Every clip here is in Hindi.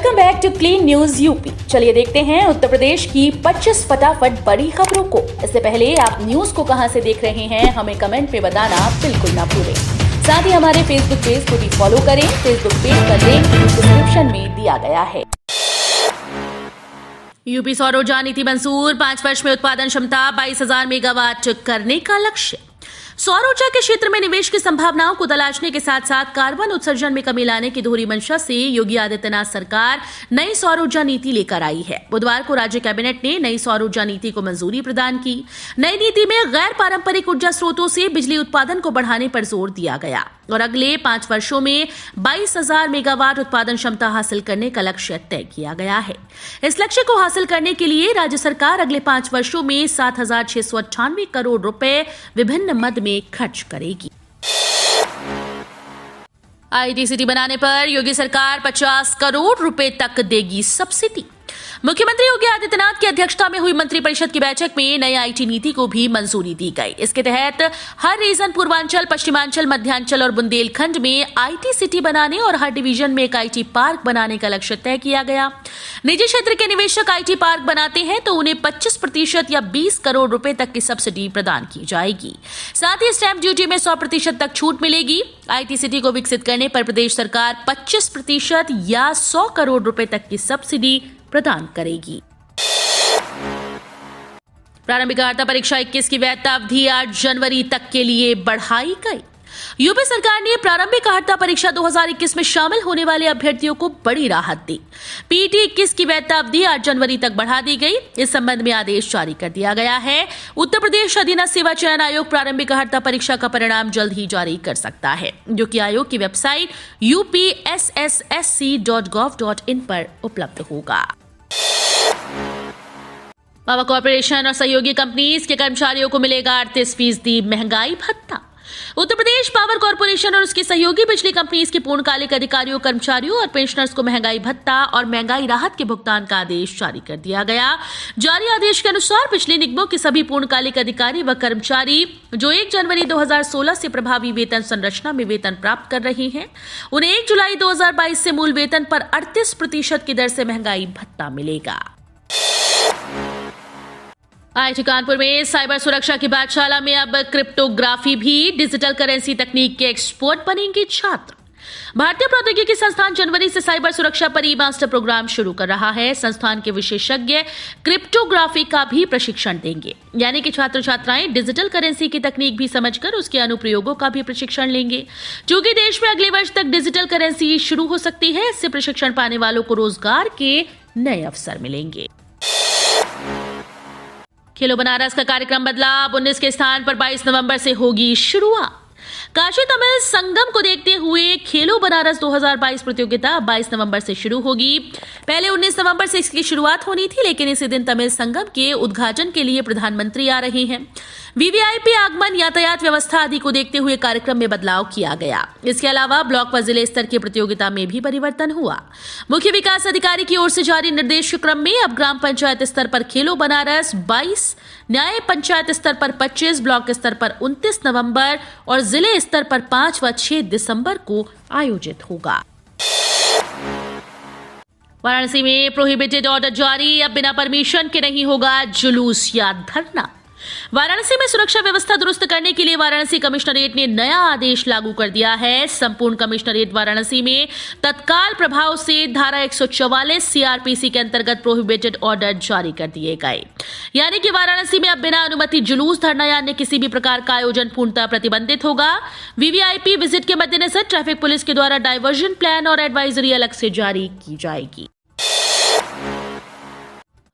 Welcome back to clean news UP. चलिए देखते हैं उत्तर प्रदेश की 25 फटाफट बड़ी खबरों को। इससे पहले आप न्यूज को कहां से देख रहे हैं हमें कमेंट में बताना बिल्कुल ना भूलें। साथ ही हमारे फेसबुक पेज को भी फॉलो करें। फेसबुक पेज का लिंक डिस्क्रिप्शन में दिया गया है। यूपी सौर ऊर्जा नीति मंजूर, 5 वर्ष में उत्पादन क्षमता 22,000 मेगावाट करने का लक्ष्य। सौर ऊर्जा के क्षेत्र में निवेश की संभावनाओं को तलाशने के साथ साथ कार्बन उत्सर्जन में कमी लाने की दोहरी मंशा से योगी आदित्यनाथ सरकार नई सौर ऊर्जा नीति लेकर आई है। बुधवार को राज्य कैबिनेट ने नई सौर ऊर्जा नीति को मंजूरी प्रदान की। नई नीति में गैर पारंपरिक ऊर्जा स्रोतों से बिजली उत्पादन को बढ़ाने पर जोर दिया गया और अगले 5 वर्षों में 22,000 मेगावाट उत्पादन क्षमता हासिल करने का लक्ष्य तय किया गया है। इस लक्ष्य को हासिल करने के लिए राज्य सरकार अगले 5 वर्षों में 7,698 करोड़ रुपए विभिन्न मद में खर्च करेगी। आईटी सिटी बनाने पर योगी सरकार 50 करोड़ रुपए तक देगी सब्सिडी। मुख्यमंत्री योगी आदित्यनाथ की अध्यक्षता में हुई मंत्रिपरिषद की बैठक में नई आईटी नीति को भी मंजूरी दी गई। इसके तहत हर रीजन पूर्वांचल, पश्चिमांचल, मध्यांचल और बुंदेलखंड में आईटी सिटी बनाने और हर डिवीजन में एक आईटी पार्क बनाने का लक्ष्य तय किया गया। निजी क्षेत्र के निवेशक आईटी पार्क बनाते हैं तो उन्हें 25% या 20 करोड़ रुपए तक की सब्सिडी प्रदान की जाएगी। साथ ही स्टैंप ड्यूटी में 100% तक छूट मिलेगी। आईटी सिटी को विकसित करने पर प्रदेश सरकार 25% या 100 करोड़ रुपए तक की सब्सिडी प्रदान करेगी। प्रारंभिक अर्हता परीक्षा 21 की वैधता अवधि 8 जनवरी तक के लिए बढ़ाई गई। यूपी सरकार ने प्रारंभिक अर्हता परीक्षा 2021 में शामिल होने वाले अभ्यर्थियों को बड़ी राहत दी। पीटी 21 की वैधता अवधि 8 जनवरी तक बढ़ा दी गई। इस संबंध में आदेश जारी कर दिया गया है। उत्तर प्रदेश अधीनस्थ सेवा चयन आयोग प्रारंभिक अर्हता परीक्षा का परिणाम जल्द ही जारी कर सकता है, जो कि आयोग की वेबसाइट upssc.gov.in पर उपलब्ध होगा। पावर कॉर्पोरेशन और सहयोगी कंपनीज के कर्मचारियों को मिलेगा 38% महंगाई भत्ता। उत्तर प्रदेश पावर कॉर्पोरेशन और उसकी सहयोगी बिजली कंपनीज के पूर्णकालिक अधिकारियों, कर्मचारियों और पेंशनर्स को महंगाई भत्ता और महंगाई राहत के भुगतान का आदेश जारी कर दिया गया। जारी आदेश के अनुसार बिजली निगमों के सभी पूर्णकालिक अधिकारी व कर्मचारी जो 1 जनवरी 2016 से प्रभावी वेतन संरचना में वेतन प्राप्त कर रहे हैं, उन्हें 1 जुलाई 2022 से मूल वेतन पर 38% की दर से महंगाई भत्ता मिलेगा। आईआईटी कानपुर में साइबर सुरक्षा की पाठशाला में अब क्रिप्टोग्राफी भी डिजिटल करेंसी तकनीक के एक्सपर्ट बनेंगे छात्र। भारतीय प्रौद्योगिकी संस्थान जनवरी से साइबर सुरक्षा पर ई मास्टर प्रोग्राम शुरू कर रहा है। संस्थान के विशेषज्ञ क्रिप्टोग्राफी का भी प्रशिक्षण देंगे, यानी कि छात्र छात्राएं डिजिटल करेंसी की तकनीक भी समझकर उसके अनुप्रयोगों का भी प्रशिक्षण लेंगे। चूंकि देश में अगले वर्ष तक डिजिटल करेंसी शुरू हो सकती है, इससे प्रशिक्षण पाने वालों को रोजगार के नए अवसर मिलेंगे। खेलो बनारस का कार्यक्रम बदला, 19 के स्थान पर 22 नवंबर से होगी शुरुआत। काशी तमिल संगम को देखते हुए खेलो बनारस 2022 प्रतियोगिता 22 नवंबर से शुरू होगी। पहले 19 नवंबर से इसकी शुरुआत होनी थी, लेकिन इसी दिन तमिल संगम के उद्घाटन के लिए प्रधानमंत्री आ रहे हैं। वीवीआईपी आगमन, यातायात व्यवस्था आदि को देखते हुए कार्यक्रम में बदलाव किया गया। इसके अलावा ब्लॉक व जिले स्तर की प्रतियोगिता में भी परिवर्तन हुआ। मुख्य विकास अधिकारी की ओर से जारी निर्देश क्रम में अब ग्राम पंचायत स्तर पर खेलो बनारस 22, न्याय पंचायत स्तर पर 25, ब्लॉक स्तर पर 29 नवंबर और जिले स्तर पर 5 व 6 दिसंबर को आयोजित होगा। वाराणसी में प्रोहिबिटेड ऑर्डर जारी, अब बिना परमिशन के नहीं होगा जुलूस या धरना। वाराणसी में सुरक्षा व्यवस्था दुरुस्त करने के लिए वाराणसी कमिश्नरेट ने नया आदेश लागू कर दिया है। संपूर्ण कमिश्नरेट वाराणसी में तत्काल प्रभाव से धारा 144 सीआरपीसी के अंतर्गत प्रोहिबिटेड ऑर्डर जारी कर दिए गए, यानी कि वाराणसी में अब बिना अनुमति जुलूस, धरना या अन्य किसी भी प्रकार का आयोजन पूर्णतः प्रतिबंधित होगा। वीवीआईपी विजिट के मद्देनजर ट्रैफिक पुलिस के द्वारा डायवर्जन प्लान और एडवाइजरी अलग से जारी की जाएगी।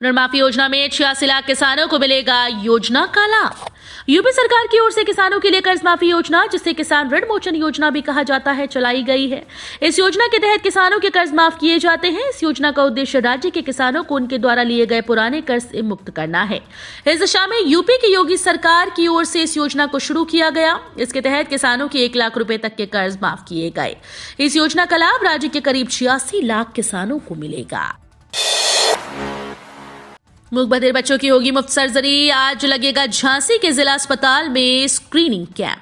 ऋण माफी योजना में 86 लाख किसानों को मिलेगा योजना का लाभ। यूपी सरकार की ओर से किसानों के लिए कर्ज माफी योजना, जिसे किसान ऋण मोचन योजना भी कहा जाता है, चलाई गई है। इस योजना के तहत किसानों के कर्ज माफ किए जाते हैं। इस योजना का उद्देश्य राज्य के किसानों को उनके द्वारा लिए गए पुराने कर्ज से मुक्त करना है। इस दिशा में यूपी की योगी सरकार की ओर से इस योजना को शुरू किया गया। इसके तहत किसानों के 1 लाख रुपए तक के कर्ज माफ किए गए। इस योजना का लाभ राज्य के करीब 86 लाख किसानों को मिलेगा। मूक बधिर बच्चों की होगी मुफ्त सर्जरी, आज लगेगा झांसी के जिला अस्पताल में स्क्रीनिंग कैंप।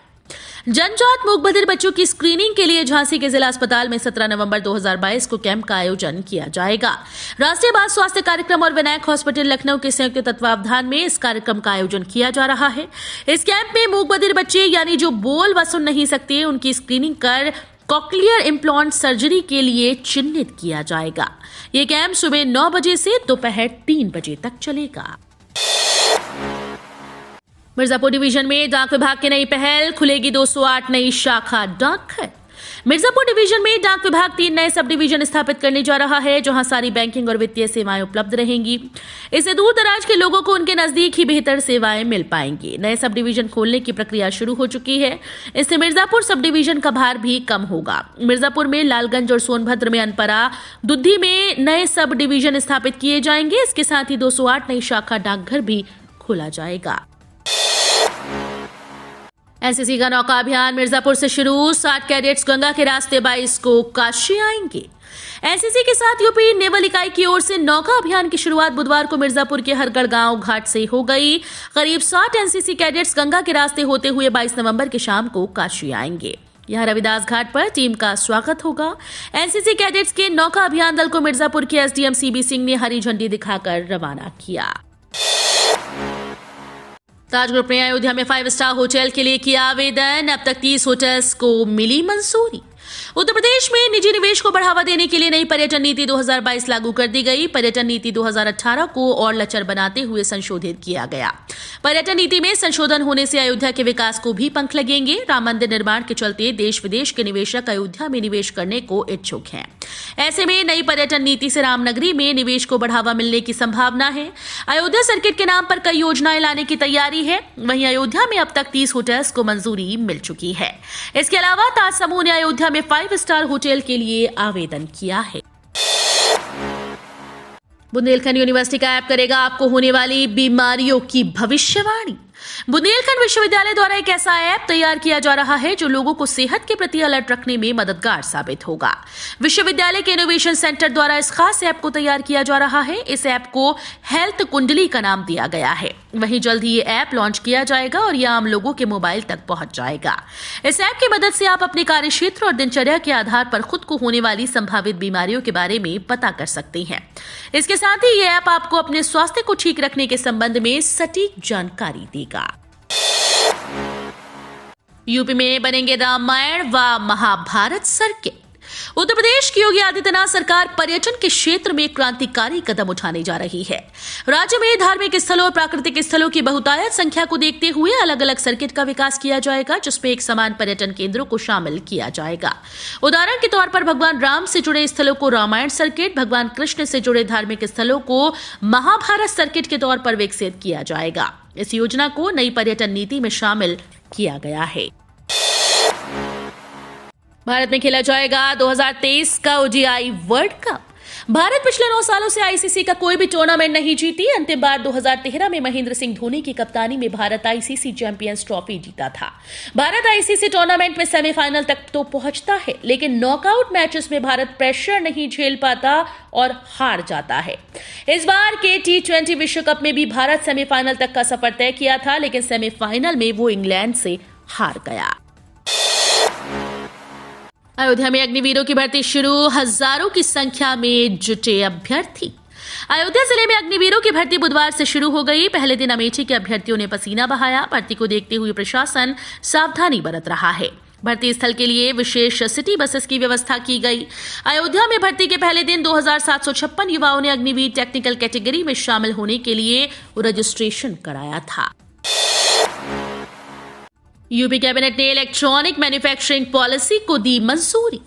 जनजात मूक बधिर बच्चों की स्क्रीनिंग के लिए झांसी के जिला अस्पताल में 17 नवंबर 2022 को कैंप का आयोजन किया जाएगा। राष्ट्रीय बाल स्वास्थ्य कार्यक्रम और विनायक हॉस्पिटल लखनऊ के संयुक्त तत्वावधान में इस कार्यक्रम का आयोजन किया जा रहा है। इस कैंप में मूक बधिर बच्चे यानी जो बोल व सुन नहीं सकते उनकी स्क्रीनिंग कर कॉक्लियर इम्प्लांट सर्जरी के लिए चिन्हित किया जाएगा। ये कैंप सुबह 9 बजे से दोपहर 3 बजे तक चलेगा। मिर्जापुर डिवीजन में डाक विभाग की नई पहल, खुलेगी 208 नई शाखा डाकघर। मिर्जापुर डिवीजन में डाक विभाग 3 नए सब डिवीजन स्थापित करने जा रहा है, जहां सारी बैंकिंग और वित्तीय सेवाएं उपलब्ध रहेंगी। इससे दूर दराज के लोगों को उनके नजदीक ही बेहतर सेवाएं मिल पाएंगी। नए सब डिवीजन खोलने की प्रक्रिया शुरू हो चुकी है। इससे मिर्जापुर सब डिवीजन का भार भी कम होगा। मिर्जापुर में लालगंज और सोनभद्र में अनपरा, दुद्धी में नए सब डिवीजन स्थापित किए जाएंगे। इसके साथ ही 208 नई शाखा डाकघर भी खोला जाएगा। एनसीसी का नौका अभियान मिर्जापुर से शुरू, 60 कैडेट्स गंगा के रास्ते 22 को काशी आएंगे। एनसीसी के साथ यूपी नेवल इकाई की ओर से नौका अभियान की शुरुआत बुधवार को मिर्जापुर के हरगढ़ गांव घाट से हो गई। करीब 60 एनसीसी कैडेट्स गंगा के रास्ते होते हुए 22 नवंबर की शाम को काशी आएंगे। यहां रविदास घाट पर टीम का स्वागत होगा। एनसीसी कैडेट्स के नौका अभियान दल को मिर्जापुर के एसडीएम सीबी सिंह ने हरी झंडी दिखाकर रवाना किया। ताज ग्रुप ने अयोध्या में 5 स्टार होटल के लिए किया आवेदन। अब तक 30 होटल्स को मिली मंजूरी। उत्तर प्रदेश में निजी निवेश को बढ़ावा देने के लिए नई पर्यटन नीति 2022 लागू कर दी गई। पर्यटन नीति 2018 को और लचर बनाते हुए संशोधित किया गया। पर्यटन नीति में संशोधन होने से अयोध्या के विकास को भी पंख लगेंगे। राम मंदिर निर्माण के चलते देश विदेश के निवेशक अयोध्या में निवेश करने को इच्छुक हैं। ऐसे में नई पर्यटन नीति से रामनगरी में निवेश को बढ़ावा मिलने की संभावना है। अयोध्या सर्किट के नाम पर कई योजनाएं लाने की तैयारी है। वहीं अयोध्या में अब तक 30 होटल्स को मंजूरी मिल चुकी है। इसके अलावा ताज समूह ने अयोध्या में 5 स्टार होटल के लिए आवेदन किया है। बुंदेलखंड यूनिवर्सिटी का ऐप करेगा आपको होने वाली बीमारियों की भविष्यवाणी। बुंदेलखंड विश्वविद्यालय द्वारा एक ऐसा ऐप तैयार किया जा रहा है जो लोगों को सेहत के प्रति अलर्ट रखने में मददगार साबित होगा। विश्वविद्यालय के इनोवेशन सेंटर द्वारा इस खास ऐप को तैयार किया जा रहा है। इस ऐप को हेल्थ कुंडली का नाम दिया गया है। वहीं जल्द ही ये ऐप लॉन्च किया जाएगा और यह आम लोगों के मोबाइल तक पहुंच जाएगा। इस ऐप की मदद से आप अपने कार्य क्षेत्र और दिनचर्या के आधार पर खुद को होने वाली संभावित बीमारियों के बारे में पता कर सकते हैं। इसके साथ ही यह ऐप आपको अपने स्वास्थ्य को ठीक रखने के संबंध में सटीक जानकारी देगा। यूपी में बनेंगे रामायण व महाभारत सर्किट। उत्तर प्रदेश की योगी आदित्यनाथ सरकार पर्यटन के क्षेत्र में क्रांतिकारी कदम उठाने जा रही है। राज्य में धार्मिक स्थलों और प्राकृतिक स्थलों की बहुतायत संख्या को देखते हुए अलग अलग सर्किट का विकास किया जाएगा, जिसमें एक समान पर्यटन केंद्रों को शामिल किया जाएगा। उदाहरण के तौर पर भगवान राम से जुड़े स्थलों को रामायण सर्किट, भगवान कृष्ण से जुड़े धार्मिक स्थलों को महाभारत सर्किट के तौर पर विकसित किया जाएगा। इस योजना को नई पर्यटन नीति में शामिल किया गया है। भारत में खेला जाएगा 2023 का ओडीआई वर्ल्ड कप। भारत पिछले 9 सालों से आईसीसी का कोई भी टूर्नामेंट नहीं जीती। अंतिम बार 2013 में महेंद्र सिंह धोनी की कप्तानी में भारत आईसीसी चैंपियंस ट्रॉफी जीता था। भारत आईसीसी टूर्नामेंट में सेमीफाइनल तक तो पहुंचता है, लेकिन नॉकआउट मैचेस में भारत प्रेशर नहीं झेल पाता और हार जाता है। इस बार के T20 विश्व कप में भी भारत सेमीफाइनल तक का सफर तय किया था, लेकिन सेमीफाइनल में वो इंग्लैंड से हार गया। अयोध्या में अग्निवीरों की भर्ती शुरू, हजारों की संख्या में जुटे अभ्यर्थी। अयोध्या जिले में अग्निवीरों की भर्ती बुधवार से शुरू हो गई। पहले दिन अमेठी के अभ्यर्थियों ने पसीना बहाया। भर्ती को देखते हुए प्रशासन सावधानी बरत रहा है। भर्ती स्थल के लिए विशेष सिटी बसेस की व्यवस्था की गई। अयोध्या में भर्ती के पहले दिन 2756 युवाओं ने अग्निवीर टेक्निकल कैटेगरी में शामिल होने के लिए रजिस्ट्रेशन कराया था। यूपी कैबिनेट ने इलेक्ट्रॉनिक मैन्युफैक्चरिंग पॉलिसी को दी मंजूरी।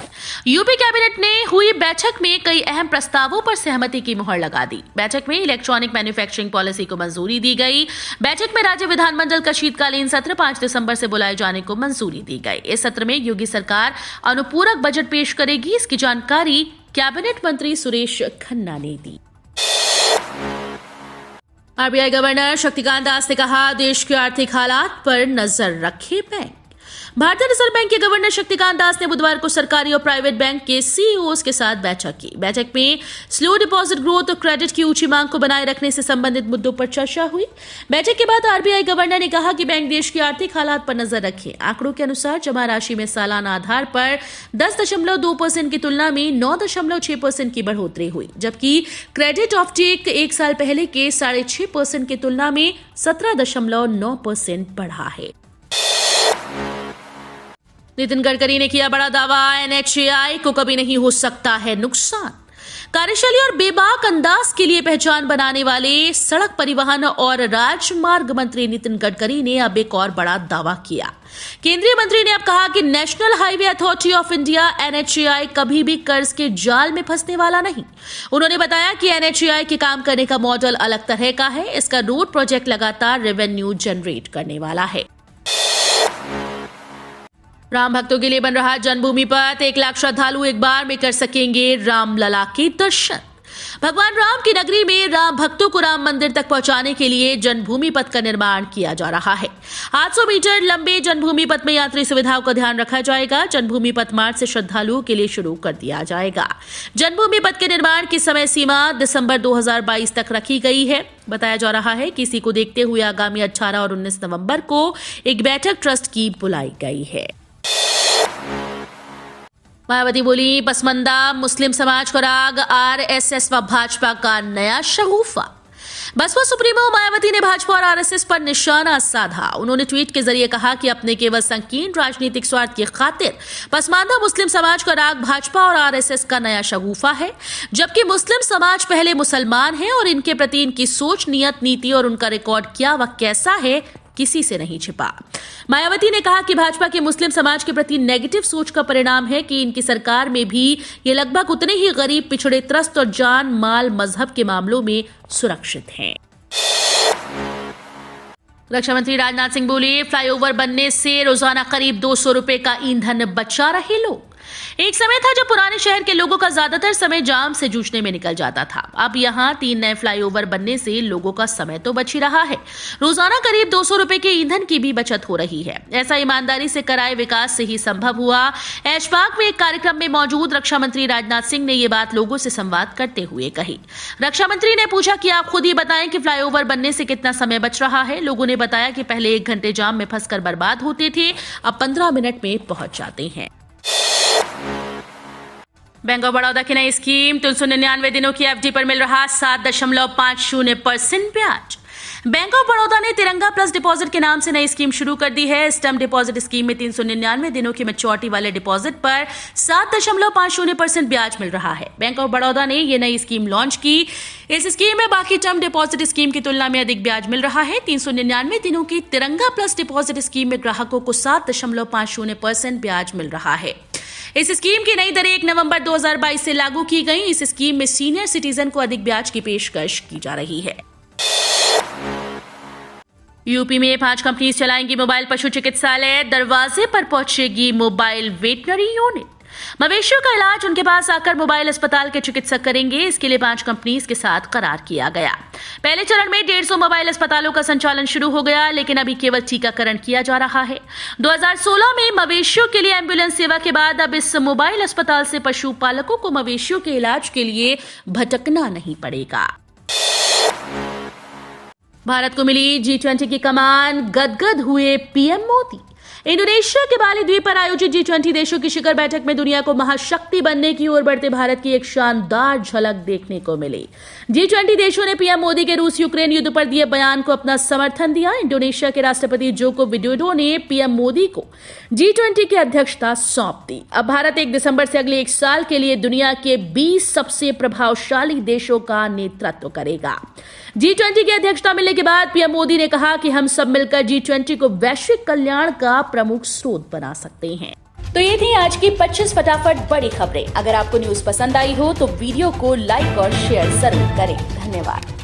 यूपी कैबिनेट ने हुई बैठक में कई अहम प्रस्तावों पर सहमति की मुहर लगा दी। बैठक में इलेक्ट्रॉनिक मैन्युफैक्चरिंग पॉलिसी को मंजूरी दी गई। बैठक में राज्य विधानमंडल का शीतकालीन सत्र 5 दिसंबर से बुलाए जाने को मंजूरी दी गई। इस सत्र में योगी सरकार अनुपूरक बजट पेश करेगी। इसकी जानकारी कैबिनेट मंत्री सुरेश खन्ना ने दी। आरबीआई गवर्नर शक्तिकांत दास ने कहा, देश के आर्थिक हालात पर नजर रखे बैंक। भारतीय रिजर्व बैंक के गवर्नर शक्तिकांत दास ने बुधवार को सरकारी और प्राइवेट बैंक के सीईओज के साथ बैठक की। बैठक में स्लो डिपॉजिट ग्रोथ और क्रेडिट की ऊंची मांग को बनाए रखने से संबंधित मुद्दों पर चर्चा हुई। बैठक के बाद आरबीआई गवर्नर ने कहा कि बैंक देश की आर्थिक हालात पर नजर रखे। आंकड़ों के अनुसार जमा राशि में सालाना आधार पर 10.2% की तुलना में 9.6% की बढ़ोतरी हुई, जबकि क्रेडिट ऑफटेक एक साल पहले के 6.5% की तुलना में 17.9% बढ़ा है। नितिन गडकरी ने किया बड़ा दावा, एनएचएआई को कभी नहीं हो सकता है नुकसान। कार्यशैली और बेबाक अंदाज के लिए पहचान बनाने वाले सड़क परिवहन और राजमार्ग मंत्री नितिन गडकरी ने अब एक और बड़ा दावा किया। केंद्रीय मंत्री ने अब कहा कि national highway authority of India NHAI कभी भी कर्ज के जाल में फंसने वाला नहीं। उन्होंने बताया कि एनएचएआई के काम करने का मॉडल अलग तरह का है। इसका रोड प्रोजेक्ट लगातार रेवेन्यू जनरेट करने वाला है। राम भक्तों के लिए बन रहा जन्मभूमि पथ, 1 लाख श्रद्धालु एक बार में कर सकेंगे रामलला के दर्शन। भगवान राम की नगरी में राम भक्तों को राम मंदिर तक पहुंचाने के लिए जन्मभूमि पथ का निर्माण किया जा रहा है। 800 मीटर लंबे जन्मभूमि पथ में यात्री सुविधाओं का ध्यान रखा जाएगा। जन्मभूमि पथ मार्च से श्रद्धालुओं के लिए शुरू कर दिया जाएगा। जन्मभूमि पथ के निर्माण की समय सीमा दिसंबर 2022 तक रखी गई है। बताया जा रहा है कि इसी को देखते हुए आगामी 18 और 19 नवंबर को एक बैठक ट्रस्ट की बुलाई गई है। मायावती बोली, पसमंदा मुस्लिम समाज को राग, आरएसएस व भाजपा का नया शगुफा। बसपा सुप्रीमो मायावती ने भाजपा और आरएसएस पर निशाना साधा। उन्होंने ट्वीट के जरिए कहा कि अपने केवल संकीर्ण राजनीतिक स्वार्थ की खातिर पसमानदा मुस्लिम समाज का राग भाजपा और आरएसएस का नया शगुफा है, जबकि मुस्लिम समाज पहले मुसलमान है और इनके प्रति इनकी सोच, नियत, नीति और उनका रिकॉर्ड क्या व कैसा है किसी से नहीं छिपा। मायावती ने कहा कि भाजपा के मुस्लिम समाज के प्रति नेगेटिव सोच का परिणाम है कि इनकी सरकार में भी ये लगभग उतने ही गरीब, पिछड़े, त्रस्त और जान माल मजहब के मामलों में सुरक्षित हैं। रक्षा मंत्री राजनाथ सिंह बोले, फ्लाईओवर बनने से रोजाना करीब 200 रुपए का ईंधन बचा रहे लोग। एक समय था जब पुराने शहर के लोगों का ज्यादातर समय जाम से जूझने में निकल जाता था। अब यहाँ 3 नए फ्लाईओवर बनने से लोगों का समय तो बच ही रहा है, रोजाना करीब 200 रुपए के ईंधन की भी बचत हो रही है। ऐसा ईमानदारी से कराए विकास से ही संभव हुआ। ऐशबाग में एक कार्यक्रम में मौजूद रक्षा मंत्री राजनाथ सिंह ने ये बात लोगों से संवाद करते हुए कही। रक्षा मंत्री ने पूछा कि आप खुद ही बताएं कि फ्लाईओवर बनने से कितना समय बच रहा है। लोगों ने बताया कि पहले 1 घंटे जाम में फंसकर बर्बाद होते थे, अब 15 मिनट में पहुंच जाते हैं। बैंक ऑफ बड़ौदा की नई स्कीम, 399 दिनों की एफडी पर मिल रहा 7.50% ब्याज। बैंक ऑफ बड़ौदा ने तिरंगा प्लस डिपॉजिट के नाम से नई स्कीम शुरू कर दी है। इस टर्म डिपॉजिट स्कीम में 399 दिनों की मैच्योरिटी वाले डिपॉजिट पर 7.50% ब्याज मिल रहा है। बैंक ऑफ बड़ौदा ने ये नई स्कीम लॉन्च की। इस स्कीम में बाकी टर्म डिपॉजिट स्कीम की तुलना में अधिक ब्याज मिल रहा है। 399 दिनों की तिरंगा प्लस डिपॉजिट स्कीम में ग्राहकों को 7.50% ब्याज मिल रहा है। इस स्कीम की नई दरें 1 नवंबर 2022 से लागू की गई। इस स्कीम में सीनियर सिटीजन को अधिक ब्याज की पेशकश की जा रही है। यूपी में 5 कंपनी चलाएंगी मोबाइल पशु चिकित्सालय। दरवाजे पर पहुंचेगी मोबाइल वेटनरी यूनिट। मवेशियों का इलाज उनके पास आकर मोबाइल अस्पताल के चिकित्सक करेंगे। इसके लिए 5 कंपनीज के साथ करार किया गया। पहले चरण में 150 मोबाइल अस्पतालों का संचालन शुरू हो गया, लेकिन अभी केवल टीकाकरण किया जा रहा है। 2016 में मवेशियों के लिए एम्बुलेंस सेवा के बाद अब इस मोबाइल अस्पताल से पशुपालकों को मवेशियों के इलाज के लिए भटकना नहीं पड़ेगा। भारत को मिली G20 की कमान, गदगद हुए पीएम मोदी। इंडोनेशिया के बाली द्वीप पर आयोजित G20 देशों की शिखर बैठक में दुनिया को महाशक्ति बनने की ओर बढ़ते भारत की एक शानदार झलक देखने को मिली। G20 देशों ने पीएम मोदी के रूस यूक्रेन युद्ध पर दिए बयान को अपना समर्थन दिया। इंडोनेशिया के राष्ट्रपति जोको विडोडो ने पीएम मोदी को G20 की अध्यक्षता सौंप दी। अब भारत 1 दिसंबर से अगले 1 साल के लिए दुनिया के 20 सबसे प्रभावशाली देशों का नेतृत्व करेगा। G20 की अध्यक्षता मिलने के बाद पीएम मोदी ने कहा कि हम सब मिलकर G20 को वैश्विक कल्याण का प्रमुख स्रोत बना सकते हैं। तो ये थी आज की 25 फटाफट बड़ी खबरें। अगर आपको न्यूज पसंद आई हो तो वीडियो को लाइक और शेयर जरूर करें। धन्यवाद।